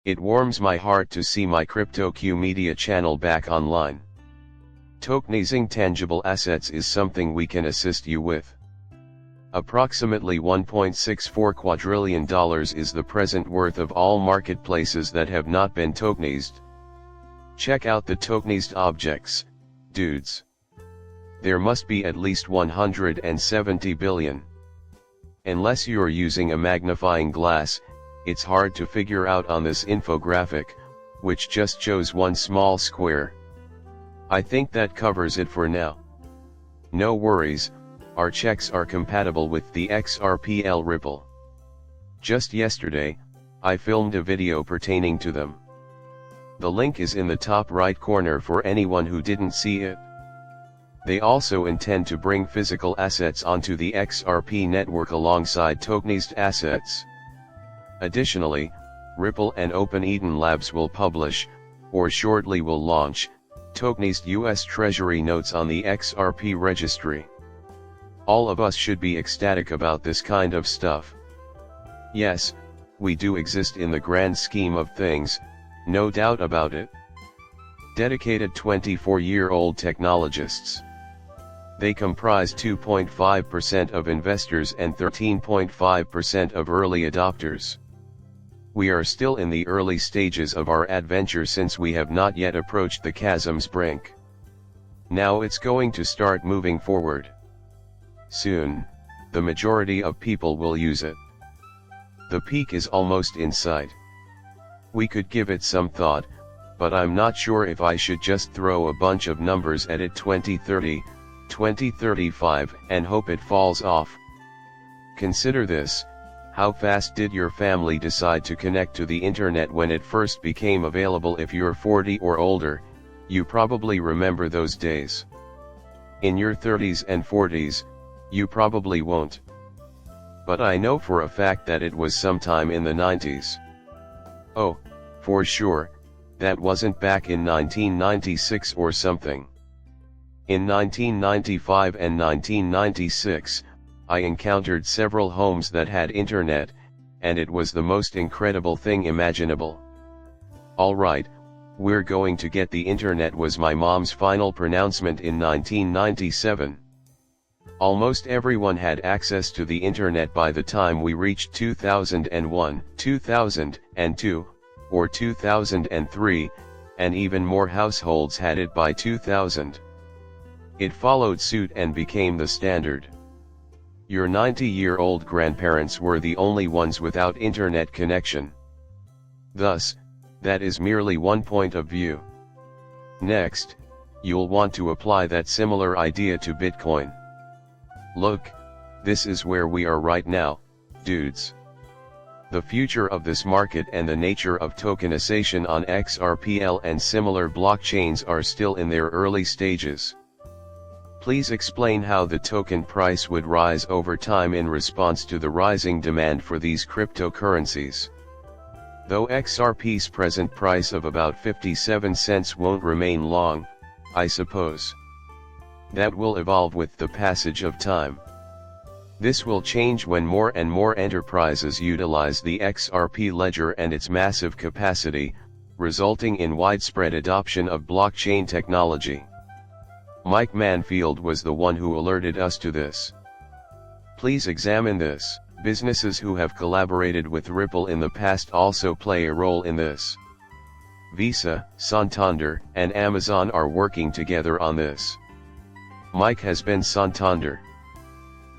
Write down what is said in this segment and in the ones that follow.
It warms my heart to see my CryptoQ media channel back online. Tokenizing tangible assets is something we can assist you with. Approximately $1.64 quadrillion is the present worth of all marketplaces that have not been tokenized. Check out the tokenized objects, dudes. There must be at least 170 billion. Unless you're using a magnifying glass, it's hard to figure out on this infographic, which just shows one small square. I think that covers it for now. No worries, our checks are compatible with the XRP Ripple. Just yesterday, I filmed a video pertaining to them. The link is in the top right corner for anyone who didn't see it. They also intend to bring physical assets onto the XRP network alongside tokenized assets. Additionally, Ripple and Open Eden Labs will publish, or shortly will launch, tokenized US Treasury notes on the XRP registry. All of us should be ecstatic about this kind of stuff. Yes, we do exist in the grand scheme of things, no doubt about it. Dedicated 24-year-old technologists. They comprise 2.5% of investors and 13.5% of early adopters. We are still in the early stages of our adventure since we have not yet approached the chasm's brink. Now it's going to start moving forward. Soon, the majority of people will use it. The peak is almost in sight. We could give it some thought, but I'm not sure if I should just throw a bunch of numbers at it 2030, 2035 and hope it falls off. Consider this. How fast did your family decide to connect to the internet when it first became available? If you're 40 or older, you probably remember those days. In your 30s and 40s, you probably won't. But I know for a fact that it was sometime in the 90s. Oh, for sure, that wasn't back in 1996 or something. In 1995 and 1996, I encountered several homes that had internet, and it was the most incredible thing imaginable. Alright, we're going to get the internet was my mom's final pronouncement in 1997. Almost everyone had access to the internet by the time we reached 2001, 2002, or 2003, and even more households had it by 2000. It followed suit and became the standard. Your 90-year-old grandparents were the only ones without internet connection. Thus, that is merely one point of view. Next, you'll want to apply that similar idea to Bitcoin. Look, this is where we are right now, dudes. The future of this market and the nature of tokenization on XRP and similar blockchains are still in their early stages. Please explain how the token price would rise over time in response to the rising demand for these cryptocurrencies. Though XRP's present price of about 57 cents won't remain long, I suppose. That will evolve with the passage of time. This will change when more and more enterprises utilize the XRP ledger and its massive capacity, resulting in widespread adoption of blockchain technology. Mike Manfield was the one who alerted us to this. Please examine this. Businesses who have collaborated with Ripple in the past also play a role in this. Visa, Santander, and Amazon are working together on this. Mike has been Santander.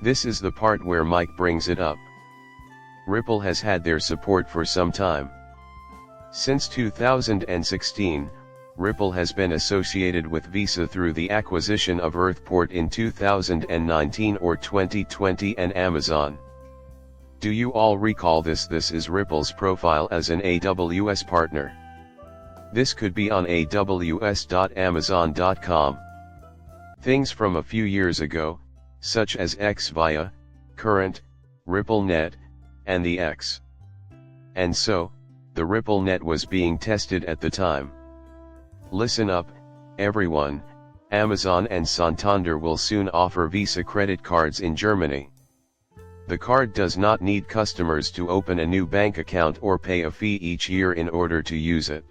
This is the part where Mike brings it up. Ripple has had their support for some time. Since 2016, Ripple has been associated with Visa through the acquisition of Earthport in 2019 or 2020 and Amazon. Do you all recall this? This is Ripple's profile as an AWS partner. This could be on aws.amazon.com. Things from a few years ago, such as XVia, Current, RippleNet, and the X. And so, the RippleNet was being tested at the time. Listen up, everyone, Amazon and Santander will soon offer Visa credit cards in Germany. The card does not need customers to open a new bank account or pay a fee each year in order to use it.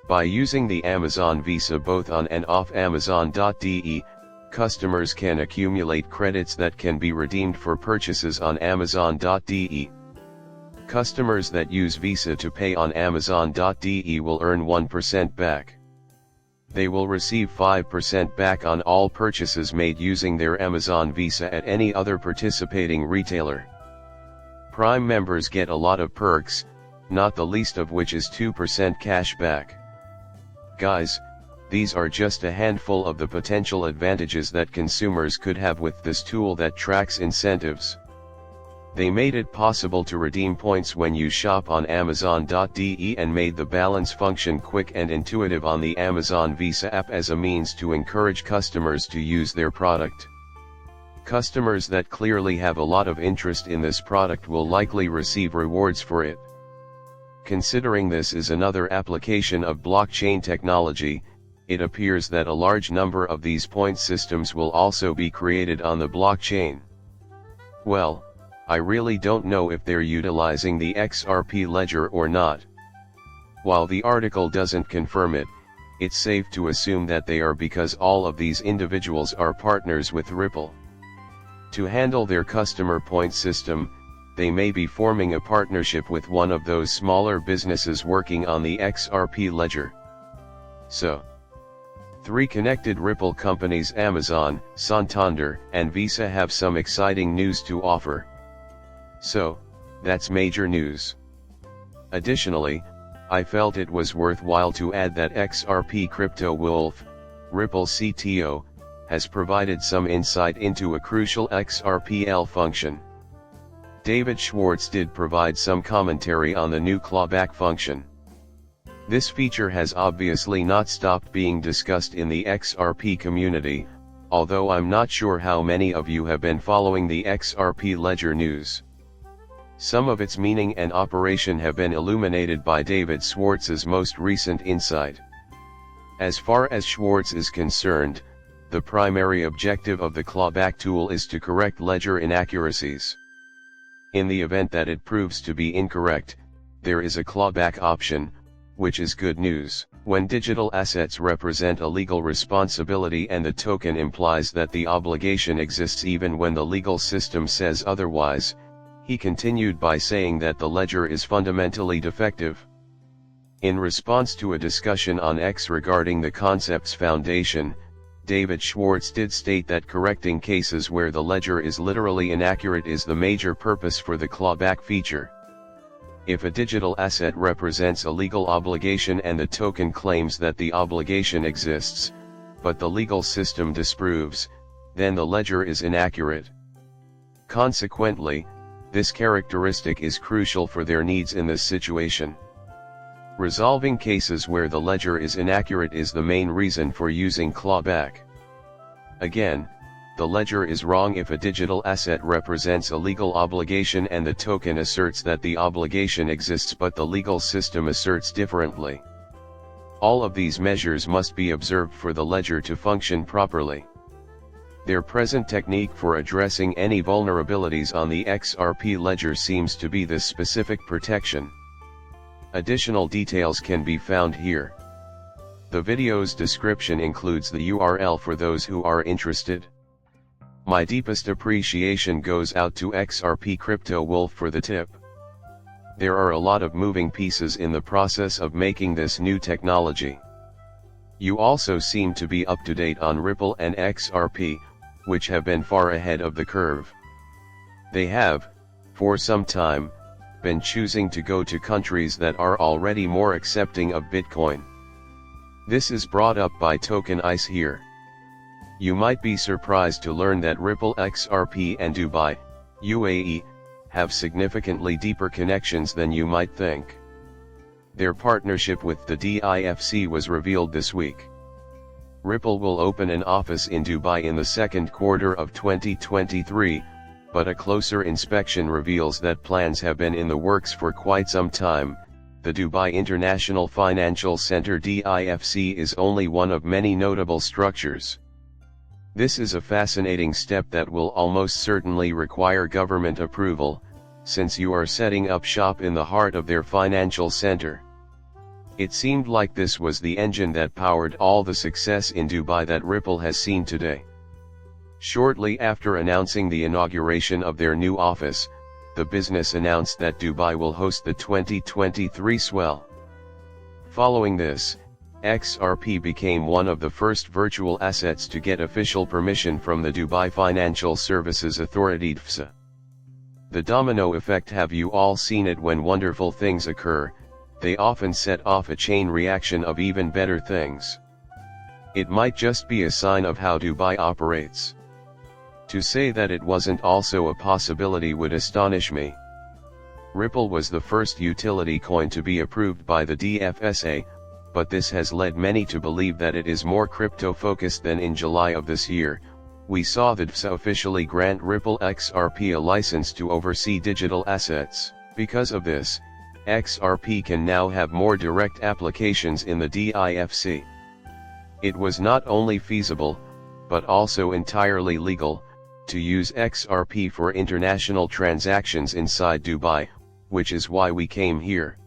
By using the Amazon Visa both on and off Amazon.de, customers can accumulate credits that can be redeemed for purchases on Amazon.de. Customers that use Visa to pay on Amazon.de will earn 1% back. They will receive 5% back on all purchases made using their Amazon Visa at any other participating retailer. Prime members get a lot of perks, not the least of which is 2% cash back. Guys, these are just a handful of the potential advantages that consumers could have with this tool that tracks incentives. They made it possible to redeem points when you shop on Amazon.de and made the balance function quick and intuitive on the Amazon Visa app as a means to encourage customers to use their product. Customers that clearly have a lot of interest in this product will likely receive rewards for it. Considering this is another application of blockchain technology, it appears that a large number of these point systems will also be created on the blockchain. Well, I really don't know if they're utilizing the XRP ledger or not. While the article doesn't confirm it, it's safe to assume that they are because all of these individuals are partners with Ripple. To handle their customer point system, they may be forming a partnership with one of those smaller businesses working on the XRP ledger. So, 3 connected Ripple companies Amazon, Santander, and Visa have some exciting news to offer. So, that's major news. Additionally, I felt it was worthwhile to add that XRP Crypto Wolf, Ripple CTO, has provided some insight into a crucial XRPL function. David Schwartz did provide some commentary on the new clawback function. This feature has obviously not stopped being discussed in the XRP community, although I'm not sure how many of you have been following the XRP ledger news. Some of its meaning and operation have been illuminated by David Schwartz's most recent insight. As far as Schwartz is concerned, the primary objective of the clawback tool is to correct ledger inaccuracies. In the event that it proves to be incorrect, there is a clawback option, which is good news. When digital assets represent a legal responsibility and the token implies that the obligation exists even when the legal system says otherwise, he continued by saying that the ledger is fundamentally defective. In response to a discussion on X regarding the concept's foundation, David Schwartz did state that correcting cases where the ledger is literally inaccurate is the major purpose for the clawback feature. If a digital asset represents a legal obligation and the token claims that the obligation exists, but the legal system disproves, then the ledger is inaccurate. Consequently, this characteristic is crucial for their needs in this situation. Resolving cases where the ledger is inaccurate is the main reason for using clawback. Again, the ledger is wrong if a digital asset represents a legal obligation and the token asserts that the obligation exists but the legal system asserts differently. All of these measures must be observed for the ledger to function properly. Their present technique for addressing any vulnerabilities on the XRP ledger seems to be this specific protection. Additional details can be found here. The video's description includes the URL for those who are interested. My deepest appreciation goes out to XRP Crypto Wolf for the tip. There are a lot of moving pieces in the process of making this new technology. You also seem to be up to date on Ripple and XRP, which have been far ahead of the curve. They have, for some time, been choosing to go to countries that are already more accepting of Bitcoin. This is brought up by Token Ice here. You might be surprised to learn that Ripple XRP and Dubai, UAE, have significantly deeper connections than you might think. Their partnership with the DIFC was revealed this week. Ripple will open an office in Dubai in the second quarter of 2023, but a closer inspection reveals that plans have been in the works for quite some time. The Dubai International Financial Center DIFC is only one of many notable structures. This is a fascinating step that will almost certainly require government approval, since you are setting up shop in the heart of their financial center. It seemed like this was the engine that powered all the success in Dubai that Ripple has seen today. Shortly after announcing the inauguration of their new office, the business announced that Dubai will host the 2023 Swell. Following this, XRP became one of the first virtual assets to get official permission from the Dubai Financial Services Authority (DFSA). The domino effect, have you all seen it? When wonderful things occur, they often set off a chain reaction of even better things. It might just be a sign of how Dubai operates. To say that it wasn't also a possibility would astonish me. Ripple was the first utility coin to be approved by the DFSA, but this has led many to believe that it is more crypto-focused than in July of this year. We saw the DFSA officially grant Ripple XRP a license to oversee digital assets. Because of this, XRP can now have more direct applications in the DIFC. It was not only feasible, but also entirely legal, to use XRP for international transactions inside Dubai, which is why we came here.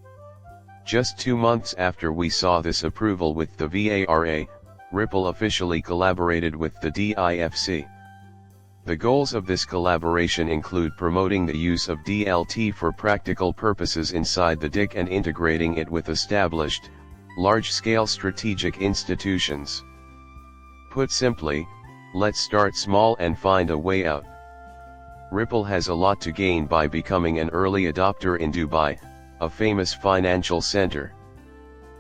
Just 2 months after we saw this approval with the VARA, Ripple officially collaborated with the DIFC. The goals of this collaboration include promoting the use of DLT for practical purposes inside the DIC and integrating it with established, large-scale strategic institutions. Put simply, let's start small and find a way out. Ripple has a lot to gain by becoming an early adopter in Dubai, a famous financial center.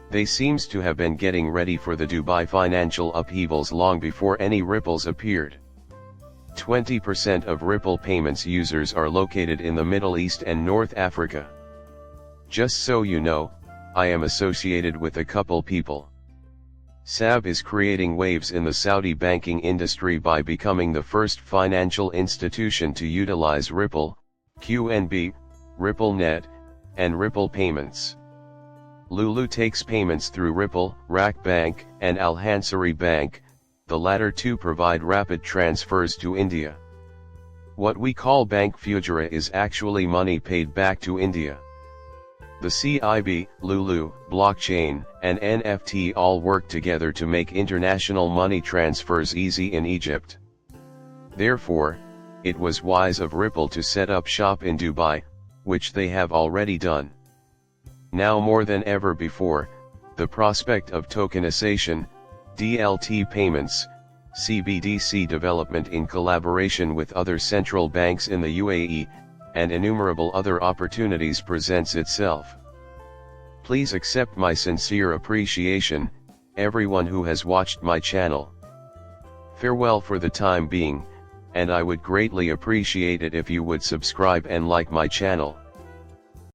They seems to have been getting ready for the Dubai financial upheavals long before any Ripples appeared. 20% of Ripple payments users are located in the Middle East and North Africa. Just so you know, I am associated with a couple people. SAB is creating waves in the Saudi banking industry by becoming the first financial institution to utilize Ripple, QNB, RippleNet, and Ripple Payments. Lulu takes payments through Ripple, Rak Bank, and Al Hansari Bank. The latter two provide rapid transfers to India. What we call Bank Fujara is actually money paid back to India. The CIB, Lulu, blockchain, and NFT all work together to make international money transfers easy in Egypt. Therefore, it was wise of Ripple to set up shop in Dubai, which they have already done. Now more than ever before, the prospect of tokenization, DLT payments, CBDC development in collaboration with other central banks in the UAE, and innumerable other opportunities presents itself. Please accept my sincere appreciation, everyone who has watched my channel. Farewell for the time being, and I would greatly appreciate it if you would subscribe and like my channel.